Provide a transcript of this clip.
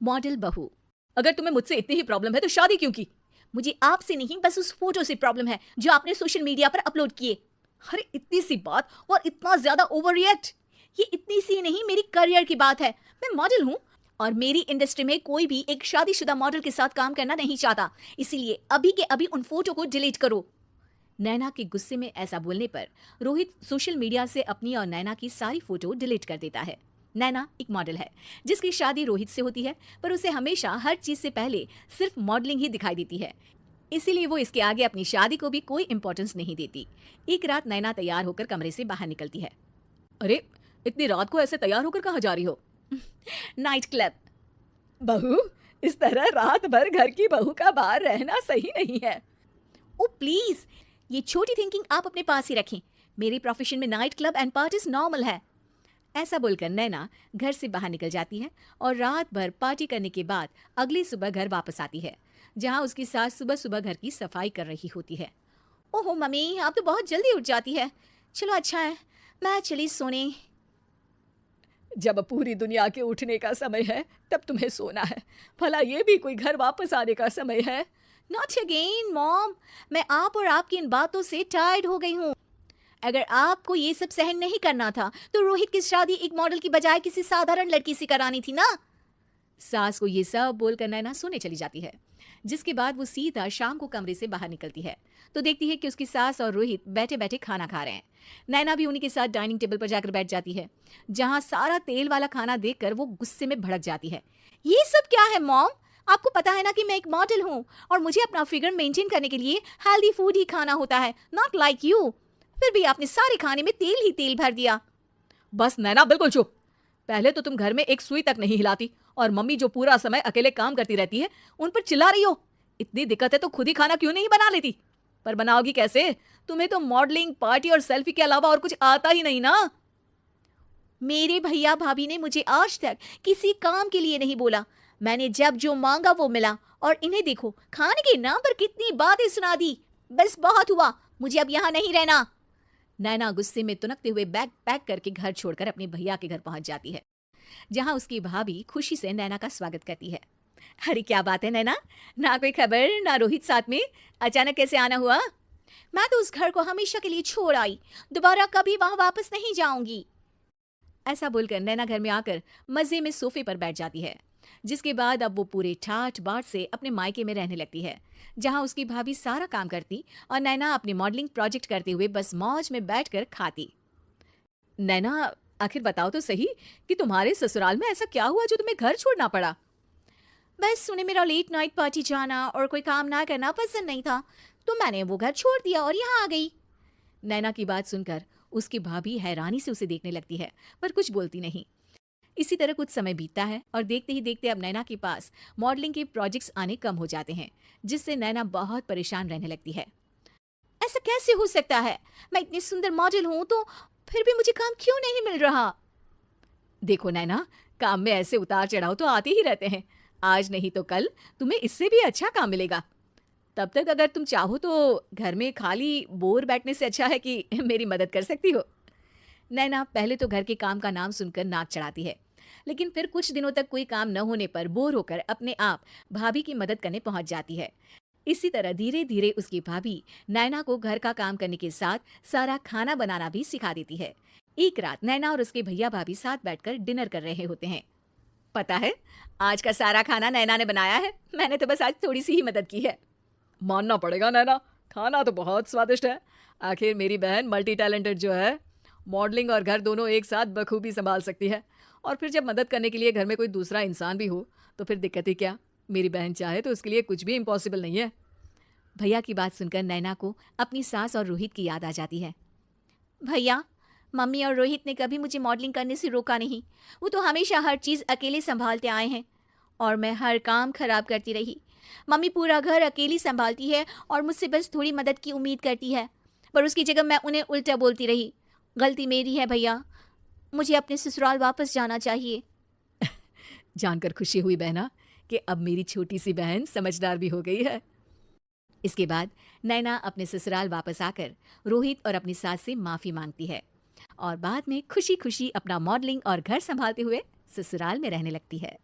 Model बहू। अगर तुम्हें मुझसे इतनी ही प्रॉब्लम है तो शादी क्यों की? मुझे आपसे नहीं, बस उस फोटो से प्रॉब्लम है जो आपने सोशल मीडिया पर अपलोड किए। अरे इतनी सी बात और इतना ज्यादा ओवर रिएक्ट। ये इतनी सी नहीं, मेरी करियर की बात है। मैं मॉडल हूँ और मेरी इंडस्ट्री में कोई भी एक शादीशुदा मॉडल के साथ काम करना नहीं चाहता। इसीलिए अभी के अभी उन फोटो को डिलीट करो। नैना के गुस्से में ऐसा बोलने पर रोहित सोशल मीडिया से अपनी और नैना की सारी फोटो डिलीट कर देता है। नैना एक मॉडल है जिसकी शादी रोहित से होती है, पर उसे हमेशा हर चीज से पहले सिर्फ मॉडलिंग ही दिखाई देती है। इसीलिए वो इसके आगे अपनी शादी को भी कोई इंपॉर्टेंस नहीं देती। एक रात नैना तैयार होकर कमरे से बाहर निकलती है। अरे इतनी रात को ऐसे तैयार होकर कहाँ जा रही हो? Night club. बहू, इस तरह रात भर घर की बहू का बाहर रहना सही नहीं है। ओ प्लीज, ये छोटी थिंकिंग आप अपने पास ही रखें। मेरे प्रोफेशन में night club and parties normal है। ऐसा बोलकर नैना घर से बाहर निकल जाती है और रात भर पार्टी करने के बाद अगली सुबह घर वापस आती है, जहां उसकी सास सुबह सुबह घर की सफाई कर रही होती है। ओहो मम्मी, आप तो बहुत जल्दी उठ जाती है। चलो अच्छा है, मैं चली सोने। जब पूरी दुनिया के उठने का समय है तब तुम्हें सोना है, भला ये भी कोई घर वापस आने का समय है? नॉट अगेन मॉम, मैं आप और आपकी इन बातों से टायर्ड हो गई हूँ। अगर आपको ये सब सहन नहीं करना था तो रोहित की शादी एक मॉडल की बजाय किसी साधारण लड़की से करानी थी ना। सास को ये सब बोलकर नैना सोने चली जाती है, जिसके बाद वो सीधा शाम को कमरे से बाहर निकलती है तो देखती है कि उसकी सास और रोहित बैठे बैठे खाना खा रहे हैं। नैना भी उन्हीं के साथ डाइनिंग टेबल पर जाकर बैठ जाती है, जहां सारा तेल वाला खाना देखकर वो गुस्से में भड़क जाती है। ये सब क्या है मॉम? आपको पता है ना कि मैं एक मॉडल हूँ और मुझे अपना फिगर मेंटेन करने के लिए हेल्दी फूड ही खाना होता है, नॉट लाइक यू। फिर भी आपने सारे खाने में तेल ही तेल भर दिया। बस नैना बिल्कुल चुप। पहले तो तुम घर में एक सुई तक नहीं हिलाती और मम्मी जो पूरा समय अकेले काम करती रहती है उन पर चिल्ला रही हो। इतनी दिक्कत है तो खुद ही खाना क्यों नहीं बना लेती? पर बनाओगी कैसे? तुम्हें तो मॉडलिंग, पार्टी और सेल्फी के अलावा और कुछ आता ही नहीं ना। मेरे भैया भाभी ने मुझे आज तक किसी काम के लिए नहीं बोला। मैंने जब जो मांगा वो मिला और इन्हें देखो, खाने के नाम पर कितनी बातें सुना दी। बस बहुत हुआ, मुझे अब यहाँ नहीं रहना। नैना गुस्से में तुनकते हुए बैग पैक करके घर छोड़कर अपने भैया के घर पहुंच जाती है, जहां उसकी भाभी खुशी से नैना का स्वागत करती है। अरे क्या बात है नैना, ना कोई खबर ना रोहित साथ में, अचानक कैसे आना हुआ? मैं तो उस घर को हमेशा के लिए छोड़ आई, दोबारा कभी वहां वापस नहीं जाऊंगी। ऐसा बोलकर नैना घर में आकर मजे में सोफे पर बैठ जाती है, जिसके बाद अब वो पूरे ठाठ बाट से अपने मायके में रहने लगती है, जहां उसकी भाभी सारा काम करती और नैना अपने मॉडलिंग प्रोजेक्ट करते हुए बस मौज में बैठकर खाती। नैना, आखिर बताओ तो सही कि तुम्हारे ससुराल में ऐसा क्या हुआ जो तुम्हें घर छोड़ना पड़ा? बस उन्हें मेरा लेट नाइट पार्टी जाना और कोई काम ना करना पसंद नहीं था, तो मैंने वो घर छोड़ दिया और यहाँ आ गई। नैना की बात सुनकर उसकी भाभी हैरानी से उसे देखने लगती है, पर कुछ बोलती नहीं। इसी तरह कुछ समय बीतता है और देखते ही देखते अब नैना के पास मॉडलिंग के प्रोजेक्ट्स आने कम हो जाते हैं, जिससे नैना बहुत परेशान रहने लगती है। ऐसा कैसे हो सकता है? मैं इतनी सुंदर मॉडल हूँ तो फिर भी मुझे काम क्यों नहीं मिल रहा? देखो नैना, काम में ऐसे उतार चढ़ाव तो आते ही रहते हैं। आज नहीं तो कल तुम्हें इससे भी अच्छा काम मिलेगा। तब तक अगर तुम चाहो तो घर में खाली बोर बैठने से अच्छा है कि मेरी मदद कर सकती हो। नैना पहले तो घर के काम का नाम सुनकर नाक चढ़ाती है, लेकिन फिर कुछ दिनों तक कोई काम न होने पर बोर होकर अपने आप भाभी की मदद करने पहुंच जाती है। इसी तरह धीरे धीरे उसकी भाभी नैना को घर का काम करने के साथ सारा खाना बनाना भी सिखा देती है। एक रात नैना और उसके भैया भाभी साथ बैठकर डिनर कर रहे होते हैं। पता है, आज का सारा खाना नैना ने बनाया है, मैंने तो बस आज थोड़ी सी ही मदद की है। मानना पड़ेगा नैना, खाना तो बहुत स्वादिष्ट है। आखिर मेरी बहन मल्टी टैलेंटेड जो है, मॉडलिंग और घर दोनों एक साथ बखूबी संभाल सकती है। और फिर जब मदद करने के लिए घर में कोई दूसरा इंसान भी हो तो फिर दिक्कत ही क्या? मेरी बहन चाहे तो उसके लिए कुछ भी इम्पॉसिबल नहीं है। भैया की बात सुनकर नैना को अपनी सास और रोहित की याद आ जाती है। भैया, मम्मी और रोहित ने कभी मुझे मॉडलिंग करने से रोका नहीं। वो तो हमेशा हर चीज़ अकेले संभालते आए हैं और मैं हर काम खराब करती रही। मम्मी पूरा घर अकेली संभालती है और मुझसे बस थोड़ी मदद की उम्मीद करती है, पर उसकी जगह मैं उन्हें उल्टा बोलती रही। गलती मेरी है भैया, मुझे अपने ससुराल वापस जाना चाहिए। जानकर खुशी हुई बहना कि अब मेरी छोटी सी बहन समझदार भी हो गई है। इसके बाद नैना अपने ससुराल वापस आकर रोहित और अपनी सास से माफी मांगती है और बाद में खुशी खुशी अपना मॉडलिंग और घर संभालते हुए ससुराल में रहने लगती है।